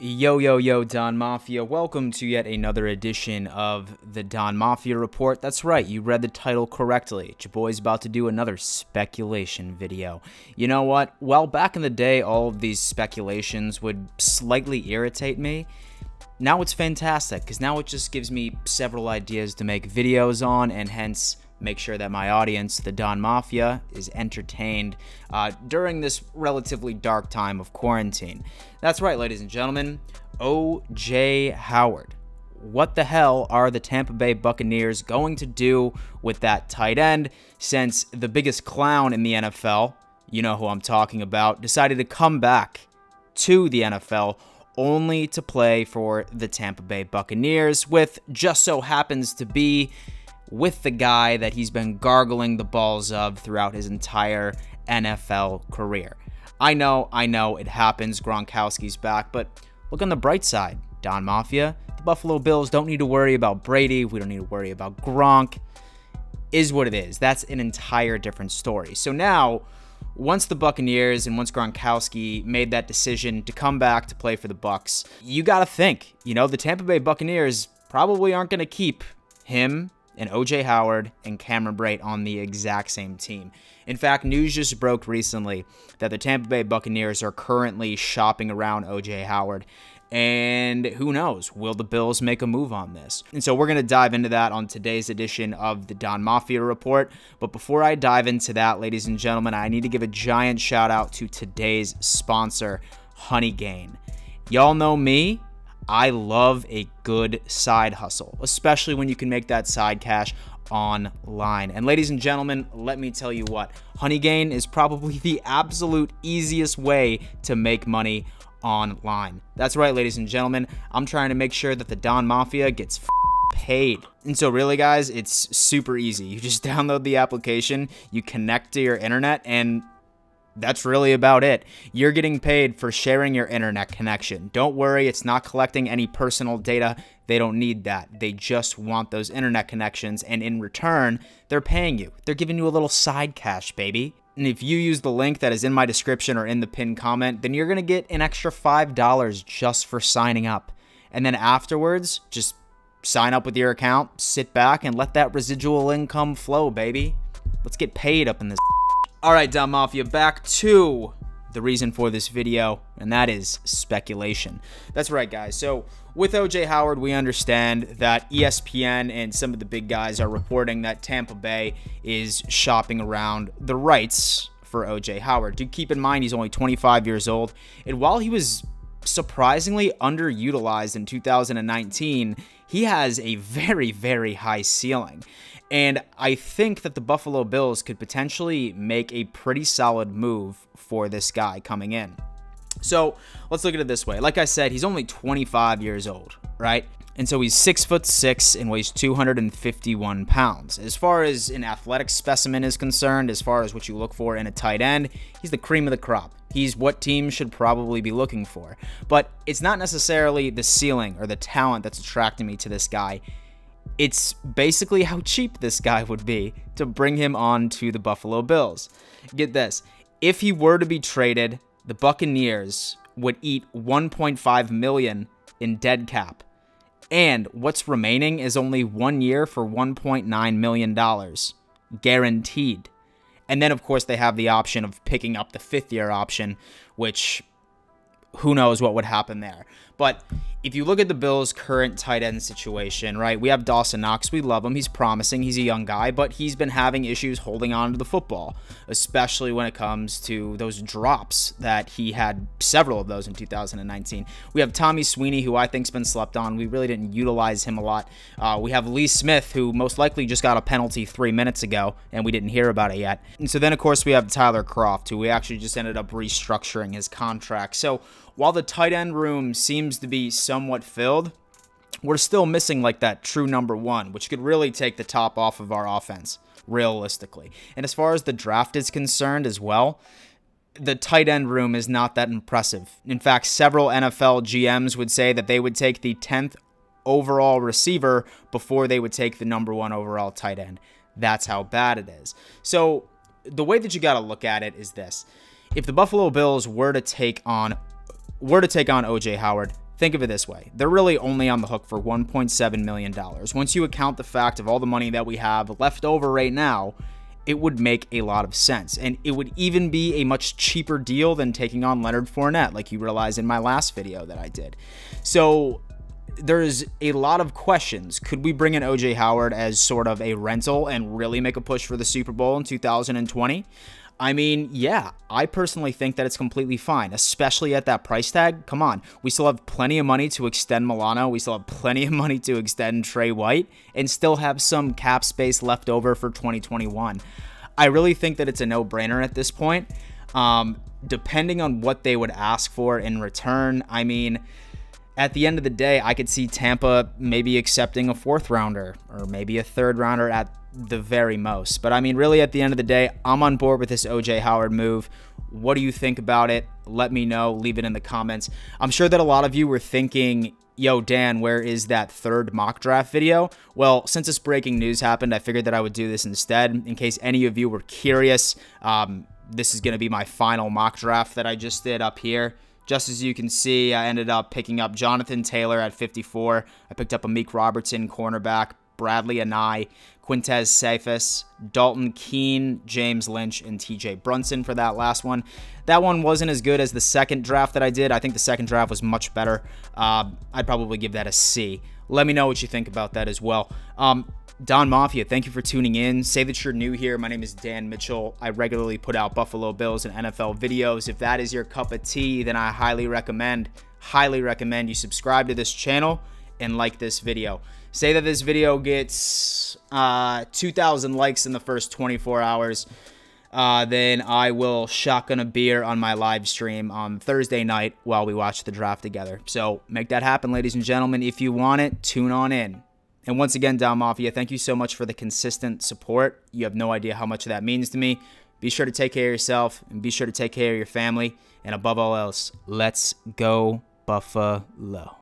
Yo, yo, yo, Don Mafia. Welcome to yet another edition of the Don Mafia Report. That's right, you read the title correctly. Your boy's about to do another speculation video. You know what? Well, back in the day, all of these speculations would slightly irritate me. Now it's fantastic, because now it just gives me several ideas to make videos on, and hence make sure that my audience, the Don Mafia, is entertained during this relatively dark time of quarantine. That's right, ladies and gentlemen, O.J. Howard. What the hell are the Tampa Bay Buccaneers going to do with that tight end since the biggest clown in the NFL, you know who I'm talking about, decided to come back to the NFL only to play for the Tampa Bay Buccaneers, with just so happens to be with the guy that he's been gargling the balls of throughout his entire NFL career. I know, it happens, Gronkowski's back, but look on the bright side, Don Mafia. The Buffalo Bills don't need to worry about Brady, we don't need to worry about Gronk. Is what it is. That's an entire different story. So now, once the Buccaneers and once Gronkowski made that decision to come back to play for the Bucs, you gotta think, the Tampa Bay Buccaneers probably aren't gonna keep him and O.J. Howard and Cameron Brate on the exact same team. In fact, news just broke recently that the Tampa Bay Buccaneers are currently shopping around O.J. Howard. And who knows, will the Bills make a move on this? And so we're going to dive into that on today's edition of the Don Mafia Report. But before I dive into that, ladies and gentlemen, I need to give a giant shout out to today's sponsor, Honeygain. Y'all know me. I love a good side hustle, especially when you can make that side cash online. And ladies and gentlemen, let me tell you what, Honeygain is probably the absolute easiest way to make money online. That's right, ladies and gentlemen, I'm trying to make sure that the Don Mafia gets paid. And so really, guys, it's super easy. You just download the application, you connect to your internet, and that's really about it. You're getting paid for sharing your internet connection. Don't worry, it's not collecting any personal data. They don't need that. They just want those internet connections, and in return, they're paying you. They're giving you a little side cash, baby. And if you use the link that is in my description or in the pinned comment, then you're going to get an extra $5 just for signing up. And then afterwards, just sign up with your account, sit back, and let that residual income flow, baby. Let's get paid up in this. Alright, Don Mafia, back to the reason for this video, and that is speculation. That's right, guys. So, with O.J. Howard, we understand that ESPN and some of the big guys are reporting that Tampa Bay is shopping around the rights for O.J. Howard. Do keep in mind, he's only 25 years old, and while he was surprisingly underutilized in 2019, he has a very, very high ceiling. And I think that the Buffalo Bills could potentially make a pretty solid move for this guy coming in. So let's look at it this way. Like I said, he's only 25 years old, right? And so he's 6'6" and weighs 251 pounds. As far as an athletic specimen is concerned, as far as what you look for in a tight end, he's the cream of the crop. He's what teams should probably be looking for. But it's not necessarily the ceiling or the talent that's attracting me to this guy. It's basically how cheap this guy would be to bring him on to the Buffalo Bills. Get this. If he were to be traded, the Buccaneers would eat $1.5 million in dead cap. And what's remaining is only 1 year for $1.9 million. Guaranteed. And then, of course, they have the option of picking up the fifth-year option, which who knows what would happen there. But if you look at the Bills' current tight end situation, right, we have Dawson Knox. We love him. He's promising. He's a young guy, but he's been having issues holding on to the football, especially when it comes to those drops that he had several of those in 2019. We have Tommy Sweeney, who I think's been slept on. We really didn't utilize him a lot. We have Lee Smith, who most likely just got a penalty 3 minutes ago, and we didn't hear about it yet. And so then, of course, we have Tyler Kroft, who we actually just ended up restructuring his contract. So while the tight end room seems to be somewhat filled, we're still missing like that true number one, which could really take the top off of our offense, realistically. And as far as the draft is concerned as well, the tight end room is not that impressive. In fact, several NFL GMs would say that they would take the 10th overall receiver before they would take the number one overall tight end. That's how bad it is. So the way that you got to look at it is this. If the Buffalo Bills were to take on O.J. Howard, think of it this way. They're really only on the hook for $1.7 million. Once you account the fact of all the money that we have left over right now, it would make a lot of sense. And it would even be a much cheaper deal than taking on Leonard Fournette, like you realized in my last video that I did. So there's a lot of questions. Could we bring in OJ Howard as sort of a rental and really make a push for the Super Bowl in 2020? I mean, yeah, I personally think that it's completely fine, especially at that price tag. Come on, we still have plenty of money to extend Milano. We still have plenty of money to extend Trey White and still have some cap space left over for 2021. I really think that it's a no-brainer at this point. Depending on what they would ask for in return, I mean, at the end of the day, I could see Tampa maybe accepting a 4th rounder or maybe a 3rd rounder at the very most. But I mean, really, at the end of the day, I'm on board with this OJ Howard move. What do you think about it? Let me know. Leave it in the comments. I'm sure that a lot of you were thinking, yo, Dan, where is that 3rd mock draft video? Well, since this breaking news happened, I figured that I would do this instead. In case any of you were curious, this is going to be my final mock draft that I just did up here. Just as you can see, I ended up picking up Jonathan Taylor at 54. I picked up Amik Robertson, cornerback, Bradley Anai, Quintez Cephas, Dalton Keene, James Lynch, and TJ Brunson for that last one. That one wasn't as good as the second draft that I did. I think the second draft was much better. I'd probably give that a C. Let me know what you think about that as well. Don Mafia, thank you for tuning in. Say that you're new here. My name is Dan Mitchell. I regularly put out Buffalo Bills and NFL videos. If that is your cup of tea, then I highly recommend you subscribe to this channel and like this video. Say that this video gets 2,000 likes in the first 24 hours. Then I will shotgun a beer on my live stream on Thursday night while we watch the draft together. So make that happen, ladies and gentlemen. If you want it, tune on in. And once again, Don Mafia, thank you so much for the consistent support. You have no idea how much that means to me. Be sure to take care of yourself and be sure to take care of your family. And above all else, let's go Buffalo.